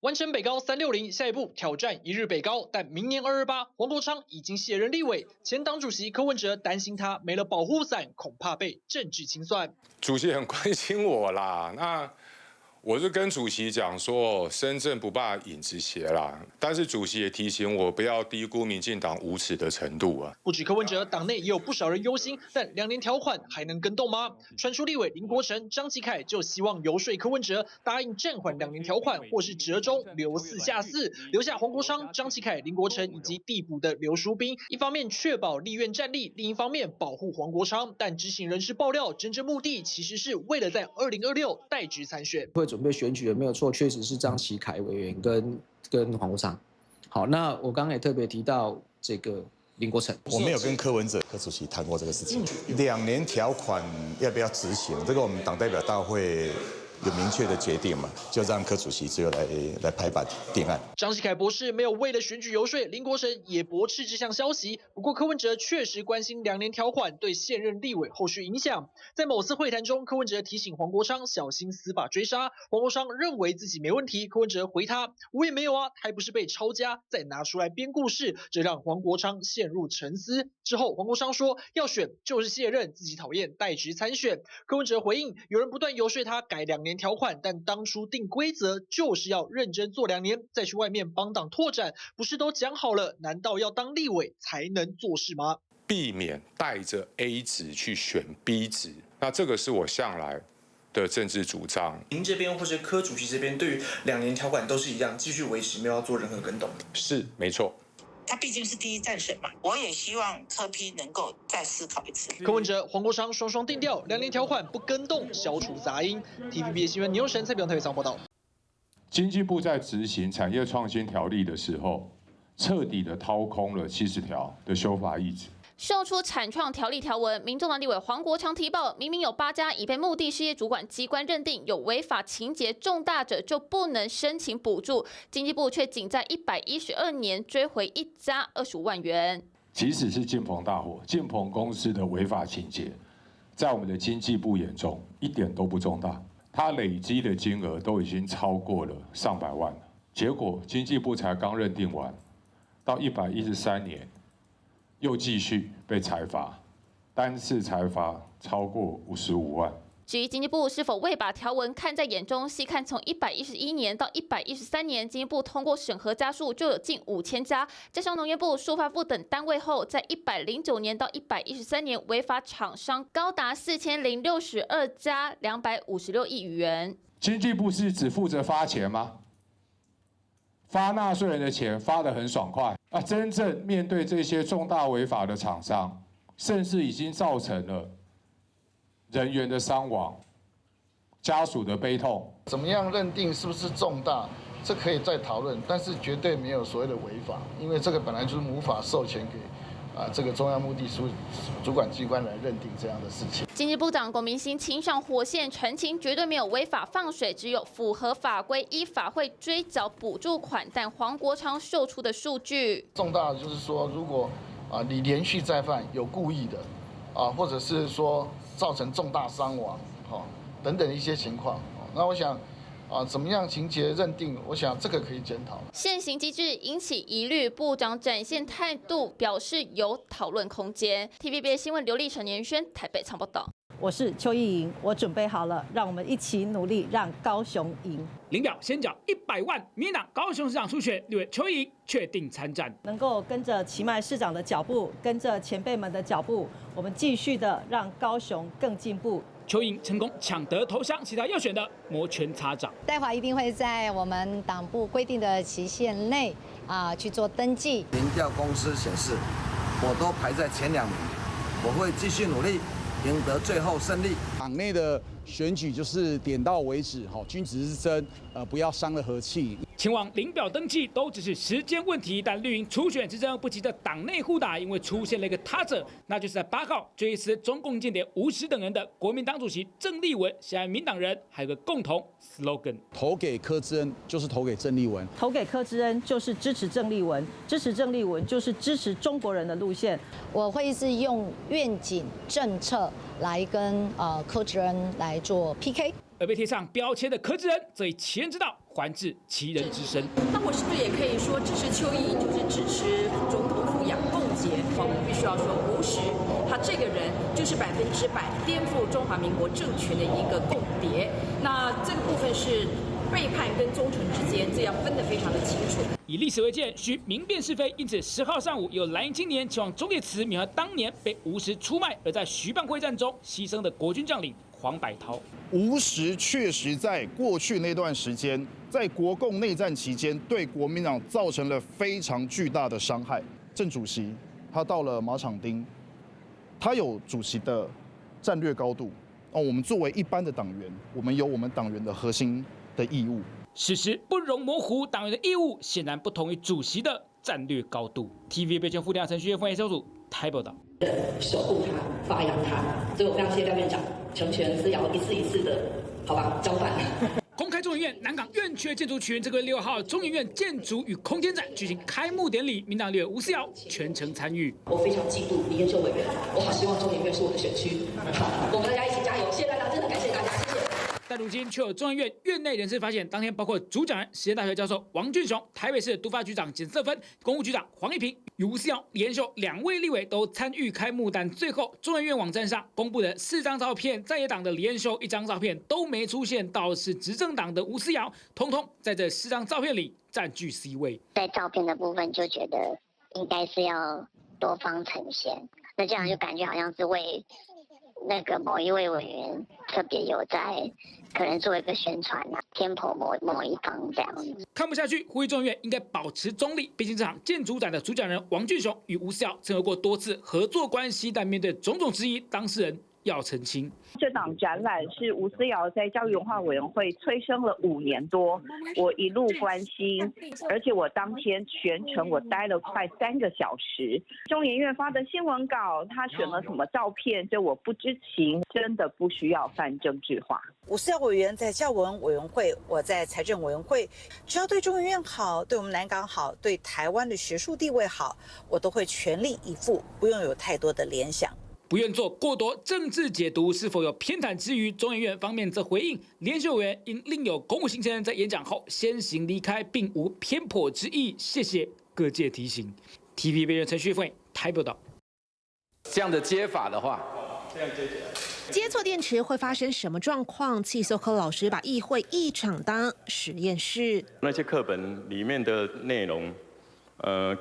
完成北高360，下一步挑战一日北高。但明年228，黄国昌已经卸任立委，前党主席柯文哲担心他没了保护伞，恐怕被政治清算。主席很关心我啦，那我是跟主席讲说，身正不怕影子斜啦。但是主席也提醒我，不要低估民进党无耻的程度啊。不止柯文哲，党内也有不少人忧心，但2年条款还能跟动吗？传出立委林国成、张启凯就希望游说柯文哲答应暂缓2年条款，或是折中留4下4，留下黄国昌、张启凯、林国成以及递补的刘淑彬。一方面确保立院战力，另一方面保护黄国昌。但知情人士爆料，真正目的其实是为了在2026代职参选。会准备选举的没有错，确实是张启凯委员跟黄国昌。好，那我刚刚也特别提到这个林国成，我没有跟柯文哲柯主席谈过这个事情。2年条款要不要执行，这个我们党代表大会有明确的决定嘛，就让柯主席最后来拍板定案。张启凯博士没有为了选举游说，林国成也驳斥这项消息。不过柯文哲确实关心2年条款对现任立委后续影响。在某次会谈中，柯文哲提醒黄国昌小心司法追杀，黄国昌认为自己没问题，柯文哲回他：“我也没有啊，还不是被抄家，再拿出来编故事。”这让黄国昌陷入沉思。之后，黄国昌说要选就是卸任，自己讨厌代职参选。柯文哲回应：有人不断游说他改2年条款，但当初定规则就是要认真做2年，再去外面帮党拓展，不是都讲好了？难道要当立委才能做事吗？避免带着 A 值去选 B 值，那这个是我向来的政治主张。您这边或是柯主席这边对于2年条款都是一样，继续维持，没有要做任何更动。是，没错。他毕竟是第一战神嘛，我也希望柯 P 能够再思考一次。柯文哲、黄国昌双双定调，2年条款不更动，消除杂音。TVBS 新闻牛神蔡炳特别报道。经济部在执行产业创新条例的时候，彻底的掏空了70条的修法意志。秀出产创条例条文，民众党立委黄国昌提报，明明有8家已被目的事业主管机关认定有违法情节重大者，就不能申请补助。经济部却仅在112年追回1家25万元。即使是晋鹏大火，晋鹏公司的违法情节，在我们的经济部眼中一点都不重大，它累积的金额都已经超过了上百万了。结果经济部才刚认定完，到113年。又继续被裁罚，单次裁罚超过55万。至于经济部是否未把条文看在眼中，细看从111年到113年，经济部通过审核家数就有近5000家，加上农业部、数发部等单位后，在109年到113年违法厂商高达4062家，256亿余元。经济部是只负责发钱吗？发纳税人的钱发得很爽快啊！真正面对这些重大违法的厂商，甚至已经造成了人员的伤亡、家属的悲痛。怎么样认定是不是重大？这可以再讨论，但是绝对没有所谓的违法，因为这个本来就是无法授权给这个中央目的主管机关来认定这样的事情。经济部长龚明鑫亲上火线澄清，绝对没有违法放水，只有符合法规依法会追缴补助款。但黄国昌秀出的数据，重大的就是说，如果你连续再犯，有故意的或者是说造成重大伤亡等等一些情况，那我想。怎么样情节认定？我想这个可以检讨。现行机制引起疑虑，部长展现态度，表示有讨论空间。TVBS 新闻刘立成、严轩台北采报道。我是邱意莹，我准备好了，让我们一起努力，让高雄赢。林表先缴100万，民进党高雄市长初选立委邱意莹确定参战，能够跟着齐迈市长的脚步，跟着前辈们的脚步，我们继续的让高雄更进步。邱意莹成功抢得头香，其他要选的摩拳擦掌。待会一定会在我们党部规定的期限内去做登记。民调公司显示，我都排在前2名，我会继续努力，赢得最后胜利。党内的选举就是点到为止，君子之争，不要伤了和气。前往领表登记都只是时间问题，但绿营初选之争不急着党内互打，因为出现了一个他者，那就是在8号追思中共间谍吴石等人的国民党主席郑丽文，现在民党人还有个共同 slogan： 投给柯志恩就是投给郑丽文，投给柯志恩就是支持郑丽文，支持郑丽文就是支持中国人的路线。我会是用愿景政策来跟柯志恩来做 PK。而被贴上标签的柯志恩，则以其人之道还治其人之身。那我是不是也可以说支持邱毅就是支持总统府养共结？我们必须要说吴石，他这个人就是100%颠覆中华民国政权的一个共谍。那这个部分是背叛跟忠诚之间，这要分得非常的清楚。以历史为鉴，需明辨是非。因此10号上午，有蓝营青年前往忠烈祠缅怀当年被吴石出卖而在徐蚌会战中牺牲的国军将领黄百韬。吴石确实在过去那段时间，在国共内战期间，对国民党造成了非常巨大的伤害。郑主席他到了马场町，他有主席的战略高度。我们作为一般的党员，我们有我们党员的核心的义务。事实不容模糊，党员的义务显然不同于主席的战略高度。TV 备权副调程序员分析小组台报道。守护它，发扬它，所以我非常谢谢廖院长成全思瑶一次一次的，好吧，交换。公开中研院南港院区建筑群这个月6号，中研院建筑与空间展举行开幕典礼，民党立委吴思瑶全程参与。我非常嫉妒李彦秀委员，我好希望中研院是我的选区。好，我们大家一起加油！谢谢大家，真的感谢大家，谢谢。但如今却有中研院院内人士发现，当天包括主讲人实践大学教授王俊雄、台北市都发局长简瑟芬、公务局长黄一平与吴思瑶、李彦秀2位立委都参与开幕，但最后中研院网站上公布的4张照片，在野党的李彦秀1张照片都没出现，倒是执政党的吴思瑶，统统在这4张照片里占据 C 位。在照片的部分就觉得应该是要多方呈现，那这样就感觉好像是为那个某一位委员特别有在可能做一个宣传啊，偏颇某一方这样子。看不下去，呼吁中研院应该保持中立。毕竟这场建筑展的主讲人王俊雄与吴思瑶曾有过多次合作关系，但面对种种质疑，当事人要澄清。这档展览是吴思瑶在教育文化委员会催生了5年多，我一路关心，而且我当天全程我待了快3个小时。中研院发的新闻稿，他选了什么照片，这我不知情，真的不需要泛政治化。吴思瑶委员在教文委员会，我在财政委员会，只要对中研院好，对我们南港好，对台湾的学术地位好，我都会全力以赴，不用有太多的联想。不愿做过多政治解读，是否有偏袒之余？中研院方面则回应，连秀委员因另有公务行程，在演讲后先行离开，并无偏颇之意。谢谢各界提醒。TV 备权程序员台报道。这样的接法的话，接错电池会发生什么状况？汽修科老师把议会一场当实验室。那些课本里面的内容，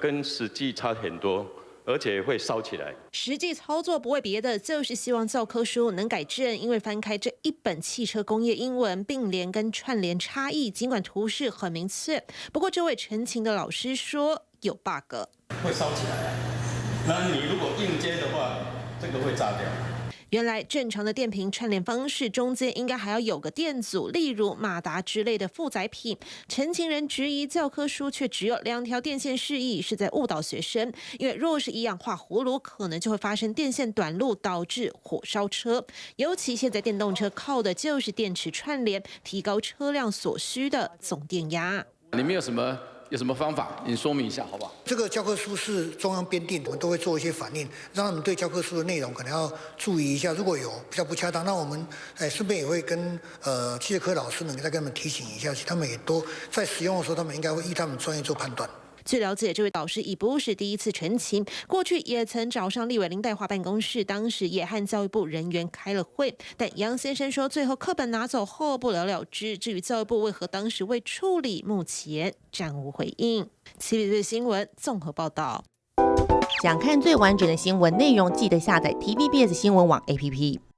跟实际差很多。而且会烧起来。实际操作不为别的，就是希望教科书能改正。因为翻开这一本汽车工业英文，并联跟串联差异，尽管图示很明确，不过这位陈情的老师说有 bug， 会烧起来。那你如果硬接的话，这个会炸掉。原来正常的电瓶串联方式中间应该还要有个电阻，例如马达之类的负载品。陈情人质疑教科书却只有2条电线示意，是在误导学生。因为若是一氧化葫芦，可能就会发生电线短路，导致火烧车。尤其现在电动车靠的就是电池串联，提高车辆所需的总电压。你们有什么方法？你说明一下好不好？这个教科书是中央编定，我们都会做一些反应，让他们对教科书的内容可能要注意一下。如果有比较不恰当，那我们顺便也会跟汽车科老师们再跟他们提醒一下，他们也都在使用的时候，他们应该会依他们专业做判断。据了解，这位导师已不是第一次陈情，过去也曾找上立委林岱樺办公室，当时也和教育部人员开了会。但杨先生说，最后课本拿走后不了了之。至于教育部为何当时未处理，目前暂无回应。TVBS 新闻综合报道。想看最完整的新闻内容，记得下载 TVBS 新闻网 APP。